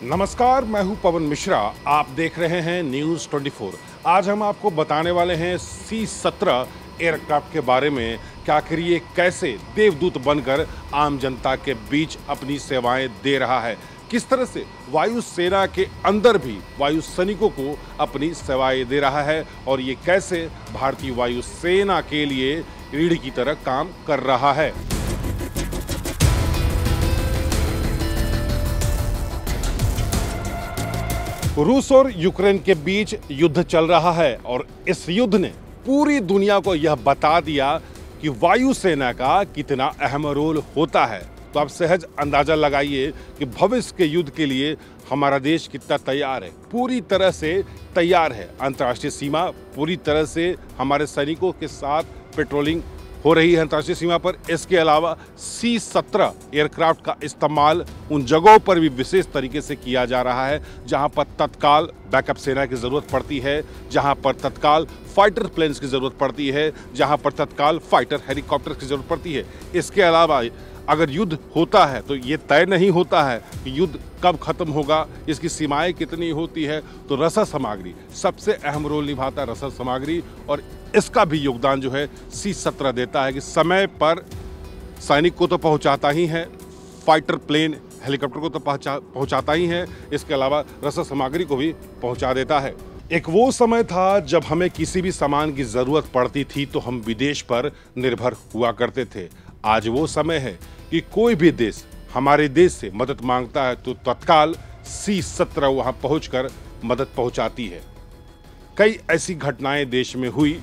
नमस्कार, मैं हूं पवन मिश्रा। आप देख रहे हैं न्यूज़ 24। आज हम आपको बताने वाले हैं C-17 एयरक्राफ्ट के बारे में कि आखिर ये कैसे देवदूत बनकर आम जनता के बीच अपनी सेवाएं दे रहा है, किस तरह से वायु सेना के अंदर भी वायु सैनिकों को अपनी सेवाएं दे रहा है और ये कैसे भारतीय वायु सेना के लिए रीढ़ की तरह काम कर रहा है। रूस और यूक्रेन के बीच युद्ध चल रहा है और इस युद्ध ने पूरी दुनिया को यह बता दिया कि वायुसेना का कितना अहम रोल होता है। तो आप सहज अंदाजा लगाइए कि भविष्य के युद्ध के लिए हमारा देश कितना तैयार है। पूरी तरह से तैयार है। अंतर्राष्ट्रीय सीमा पूरी तरह से हमारे सैनिकों के साथ पेट्रोलिंग हो रही है अंतर्राष्ट्रीय सीमा पर। इसके अलावा C-17 एयरक्राफ्ट का इस्तेमाल उन जगहों पर भी विशेष तरीके से किया जा रहा है जहां पर तत्काल बैकअप सेना की ज़रूरत पड़ती है, जहां पर तत्काल फाइटर प्लेन्स की ज़रूरत पड़ती है, जहां पर तत्काल फाइटर हेलीकॉप्टर की ज़रूरत पड़ती है। इसके अलावा अगर युद्ध होता है तो ये तय नहीं होता है कि युद्ध कब खत्म होगा, इसकी सीमाएं कितनी होती है। तो रसद सामग्री सबसे अहम रोल निभाता है, रसद सामग्री, और इसका भी योगदान जो है C-17 देता है कि समय पर सैनिक को तो पहुंचाता ही है, फाइटर प्लेन हेलीकॉप्टर को तो पहुंचाता ही है, इसके अलावा रसद सामग्री को भी पहुंचा देता है। एक वो समय था जब हमें किसी भी सामान की ज़रूरत पड़ती थी तो हम विदेश पर निर्भर हुआ करते थे। आज वो समय है कि कोई भी देश हमारे देश से मदद मांगता है तो तत्काल C-17 वहां पहुंचकर मदद पहुंचाती है। कई ऐसी घटनाएं देश में हुई,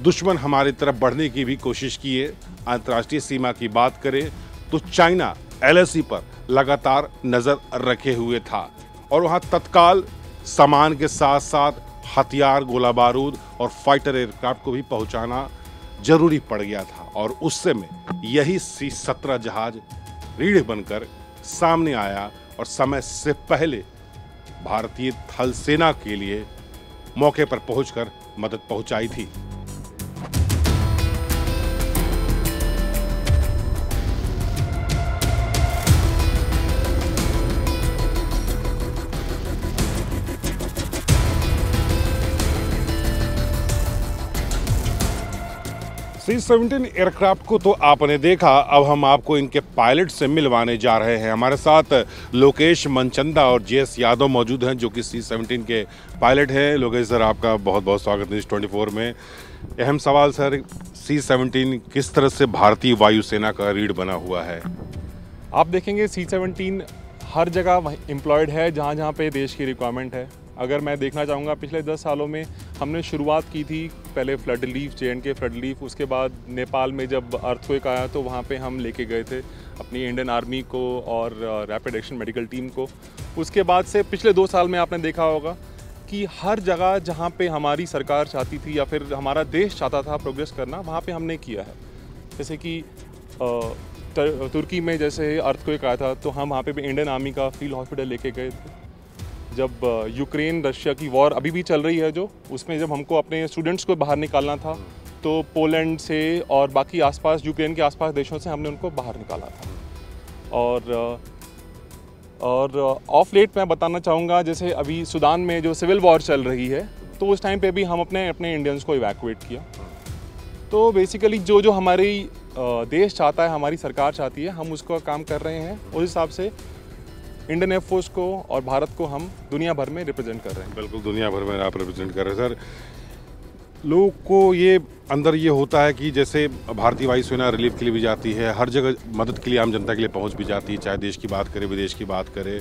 दुश्मन हमारी तरफ बढ़ने की भी कोशिश किए। अंतर्राष्ट्रीय सीमा की बात करें तो चाइना LAC पर लगातार नजर रखे हुए था और वहां तत्काल सामान के साथ साथ हथियार, गोला बारूद और फाइटर एयरक्राफ्ट को भी पहुंचाना जरूरी पड़ गया था। और उस समय यही C-17 जहाज रीढ़ बनकर सामने आया और समय से पहले भारतीय थल सेना के लिए मौके पर पहुंचकर मदद पहुंचाई थी। C-17 एयरक्राफ्ट को तो आपने देखा, अब हम आपको इनके पायलट से मिलवाने जा रहे हैं। हमारे साथ लोकेश मनचंदा और JS यादव मौजूद हैं जो कि C-17 के पायलट हैं। लोकेश सर, आपका बहुत बहुत स्वागत न्यूज़ 24 में। अहम सवाल सर, C-17 किस तरह से भारतीय वायुसेना का रीढ़ बना हुआ है? आप देखेंगे C-17 हर जगह एम्प्लॉयड है जहाँ जहाँ पे देश की रिक्वायरमेंट है। अगर मैं देखना चाहूँगा पिछले 10 सालों में हमने शुरुआत की थी, पहले flood relief, J&K flood relief, उसके बाद नेपाल में जब अर्थक्वेक आया तो वहाँ पे हम लेके गए थे अपनी इंडियन आर्मी को और रैपिड एक्शन मेडिकल टीम को। उसके बाद से पिछले 2 साल में आपने देखा होगा कि हर जगह जहाँ पे हमारी सरकार चाहती थी या फिर हमारा देश चाहता था प्रोग्रेस करना, वहाँ पे हमने किया है। जैसे कि तुर्की में जैसे अर्थक्वेक आया था तो हम वहाँ पे भी इंडियन आर्मी का फील्ड हॉस्पिटल लेके गए थे। जब यूक्रेन रशिया की वॉर अभी भी चल रही है जो, उसमें जब हमको अपने स्टूडेंट्स को बाहर निकालना था तो पोलैंड से और बाकी आसपास यूक्रेन के आसपास देशों से हमने उनको बाहर निकाला था। और ऑफ लेट मैं बताना चाहूँगा, जैसे अभी सूडान में जो सिविल वॉर चल रही है तो उस टाइम पे भी हम अपने इंडियंस को इवैक्यूएट किया। तो बेसिकली जो हमारी देश चाहता है, हमारी सरकार चाहती है, हम उसका काम कर रहे हैं। उस हिसाब से इंडियन एयरफोर्स को और भारत को हम दुनिया भर में रिप्रेजेंट कर रहे हैं। बिल्कुल, दुनिया भर में आप रिप्रेजेंट कर रहे हैं सर। लोगों को ये अंदर ये होता है कि जैसे भारतीय वायुसेना रिलीफ के लिए भी जाती है, हर जगह मदद के लिए आम जनता के लिए पहुंच भी जाती है, चाहे देश की बात करें विदेश की बात करें।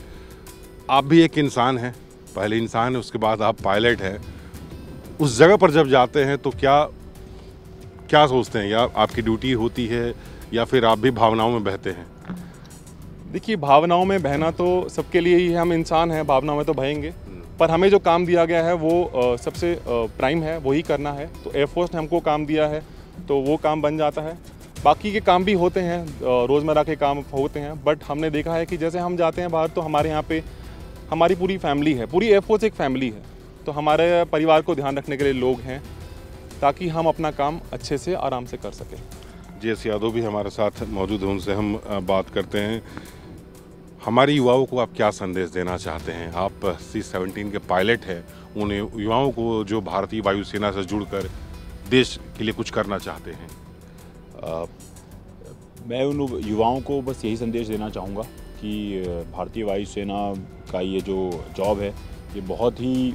आप भी एक इंसान हैं, पहले इंसान है, उसके बाद आप पायलट हैं। उस जगह पर जब जाते हैं तो क्या सोचते हैं? या आपकी ड्यूटी होती है या फिर आप भी भावनाओं में बहते हैं? देखिए, भावनाओं में बहना तो सबके लिए ही है, हम इंसान हैं, भावनाओं में तो बहेंगे। पर हमें जो काम दिया गया है वो सबसे प्राइम है, वही करना है। तो एयरफोर्स ने हमको काम दिया है तो वो काम बन जाता है। बाकी के काम भी होते हैं, रोज़मर्रा के काम होते हैं, बट हमने देखा है कि जैसे हम जाते हैं बाहर तो हमारे यहाँ पे हमारी पूरी फैमिली है, पूरी एयरफोर्स एक फैमिली है। तो हमारे परिवार को ध्यान रखने के लिए लोग हैं ताकि हम अपना काम अच्छे से आराम से कर सकें। JS यादव भी हमारे साथ मौजूद हैं, उनसे हम बात करते हैं। हमारे युवाओं को आप क्या संदेश देना चाहते हैं? आप C-17 के पायलट हैं, उन युवाओं को जो भारतीय वायुसेना से जुड़कर देश के लिए कुछ करना चाहते हैं। अ, मैं उन युवाओं को बस यही संदेश देना चाहूँगा कि भारतीय वायुसेना का ये जो जॉब है ये बहुत ही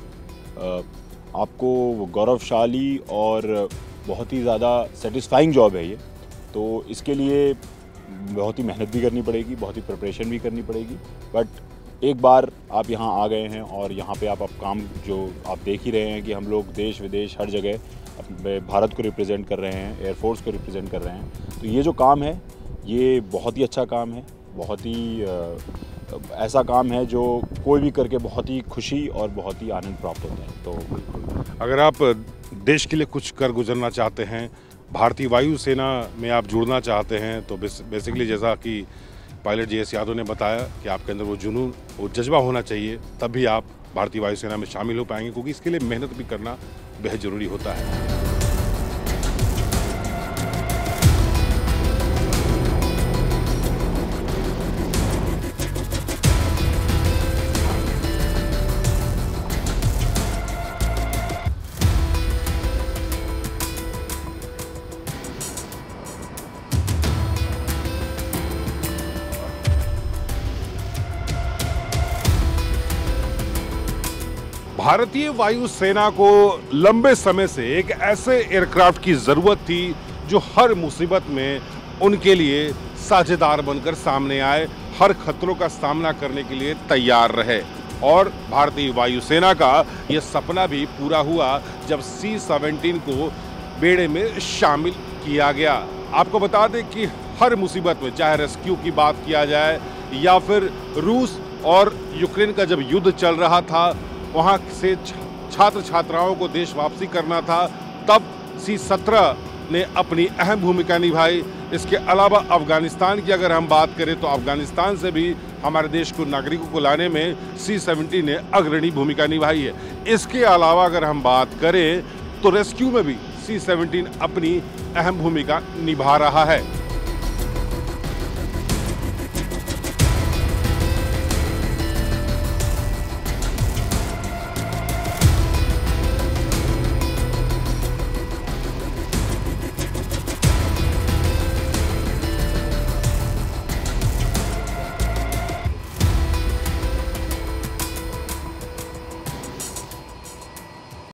आपको गौरवशाली और बहुत ही ज़्यादा सेटिस्फाइंग जॉब है ये। तो इसके लिए बहुत ही मेहनत भी करनी पड़ेगी, बहुत ही प्रिपरेशन भी करनी पड़ेगी, बट एक बार आप यहाँ आ गए हैं और यहाँ पे आप काम जो आप देख ही रहे हैं कि हम लोग देश विदेश हर जगह अपने भारत को रिप्रेजेंट कर रहे हैं, एयरफोर्स को रिप्रेजेंट कर रहे हैं। तो ये जो काम है ये बहुत ही अच्छा काम है, बहुत ही ऐसा काम है जो कोई भी करके बहुत ही खुशी और बहुत ही आनंद प्राप्त होता है। तो अगर आप देश के लिए कुछ कर गुजरना चाहते हैं, भारतीय वायुसेना में आप जुड़ना चाहते हैं, तो बेसिकली जैसा कि पायलट JS यादव ने बताया कि आपके अंदर वो जुनून, वो जज्बा होना चाहिए, तभी आप भारतीय वायुसेना में शामिल हो पाएंगे, क्योंकि इसके लिए मेहनत भी करना बेहद ज़रूरी होता है। भारतीय वायुसेना को लंबे समय से एक ऐसे एयरक्राफ्ट की जरूरत थी जो हर मुसीबत में उनके लिए साझेदार बनकर सामने आए, हर खतरों का सामना करने के लिए तैयार रहे। और भारतीय वायुसेना का यह सपना भी पूरा हुआ जब C-17 को बेड़े में शामिल किया गया। आपको बता दें कि हर मुसीबत में, चाहे रेस्क्यू की बात किया जाए या फिर रूस और यूक्रेन का जब युद्ध चल रहा था, वहाँ से छात्र छात्राओं को देश वापसी करना था, तब C-17 ने अपनी अहम भूमिका निभाई। इसके अलावा अफगानिस्तान की अगर हम बात करें तो अफगानिस्तान से भी हमारे देश को नागरिकों को लाने में C-17 ने अग्रणी भूमिका निभाई है। इसके अलावा अगर हम बात करें तो रेस्क्यू में भी C-17 अपनी अहम भूमिका निभा रहा है।